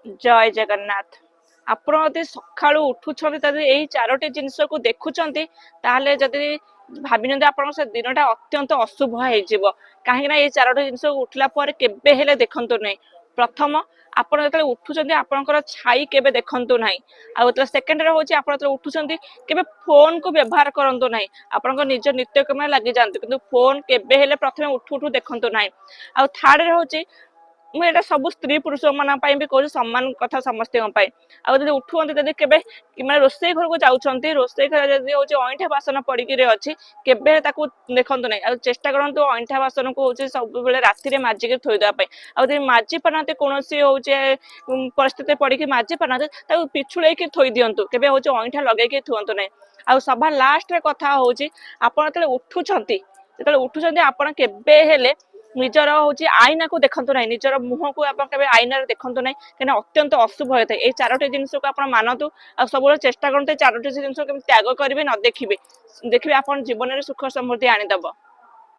जय जगन्नाथ। ଆପଣ ଯଦି ସକାଳୁ ଉଠୁଛନ୍ତି ଯଦି ଏଇ ଚାରୋଟି ଜିନିଷକୁ ଦେଖୁଛନ୍ତି ତାହେଲେ ଯଦି ଭାବି ନିଅନ୍ତୁ ଆପଣଙ୍କ ସେ ଦିନଟା ଅତ୍ୟନ୍ତ ଅଶୁଭ ହେଇଯିବ। କାହିଁକି ନା ଏଇ ଚାରୋଟି ଜିନିଷ ଉଠିଲା ପରେ କେବେ ହେଲେ ଦେଖନ୍ତୁ ନାହିଁ। ପ୍ରଥମ, ଆପଣ ଯେତେବେଳେ ଉଠୁଛନ୍ତି ଆପଣଙ୍କର ଛାଇ କେବେ ଦେଖନ୍ତୁ ନାହିଁ। ଆଉ ଯେତେବେଳେ ସେକେଣ୍ଡରେ ହଉଛି ଆପଣ ଯେତେବେଳେ ଉଠୁଛନ୍ତି କେବେ ଫୋନକୁ ବ୍ୟବହାର କରନ୍ତୁ ନାହିଁ। ଆପଣଙ୍କ ନିଜ ନିତ୍ୟକର୍ମରେ ଲାଗିଯାଆନ୍ତୁ, କିନ୍ତୁ ଫୋନ କେବେ ହେଲେ ପ୍ରଥମେ ଉଠୁ ଉଠୁ ଦେଖନ୍ତୁ ନାହିଁ। ଆଉ ଥାର୍ଡରେ ହଉଛି, ମୁଁ ଏଇଟା ସବୁ ସ୍ତ୍ରୀ ପୁରୁଷ ମାନଙ୍କ ପାଇଁ ବି କହୁଛି, ସମାନ କଥା ସମସ୍ତଙ୍କ ପାଇଁ। ଆଉ ଯଦି ଉଠୁଛନ୍ତି ଯଦି କେବେ ମାନେ ରୋଷେଇ ଘରକୁ ଯାଉଛନ୍ତି, ରୋଷେଇ ଘର ଯଦି ହଉଛି ଅଇଁଠା ବାସନ ପଡିକିରି ଅଛି କେବେ ତାକୁ ଦେଖନ୍ତୁ ନାହିଁ। ଆଉ ଚେଷ୍ଟା କରନ୍ତୁ ଅଇଁଠା ବାସନକୁ ହଉଛି ସବୁବେଳେ ରାତିରେ ମାଜିକି ଥୋଇଦେବା ପାଇଁ। ଆଉ ଯଦି ମାଜି ପାରୁନାହାନ୍ତି, କୌଣସି ହଉଛି ପରିସ୍ଥିତି ପଡିକି ମାଜି ପାରୁନାହାନ୍ତି, ତାକୁ ପିଛୁଳେଇକି ଥୋଇ ଦିଅନ୍ତୁ। କେବେ ହଉଛି ଅଇଁଠା ଲଗେଇକି ଥୁଅନ୍ତୁ ନାହିଁ। ଆଉ ସଭା ଲାଷ୍ଟରେ କଥା ହଉଛି, ଆପଣ ଯେତେବେଳେ ଉଠୁଛନ୍ତି ଆପଣ କେବେ ହେଲେ ନିଜର ହଉଛି ଆଇନାକୁ ଦେଖନ୍ତୁ ନାହିଁ। ନିଜର ମୁହଁକୁ ଆପଣ କେବେ ଆଇନାରେ ଦେଖନ୍ତୁ ନାହିଁ, କାହିଁକିନା ଅତ୍ୟନ୍ତ ଅଶୁଭ ହୋଇଥାଏ। ଏଇ ଚାରୋଟି ଜିନିଷକୁ ଆପଣ ମାନନ୍ତୁ। ଆଉ ସବୁବେଳେ ଚେଷ୍ଟା କରନ୍ତୁ ଚାରୋଟି ଜିନିଷ କେମିତି ତ୍ୟାଗ କରିବେ, ନ ଦେଖିବେ। ଦେଖିବେ ଆପଣ ଜୀବନରେ ସୁଖ ସମୃଦ୍ଧି ଆଣିଦବ।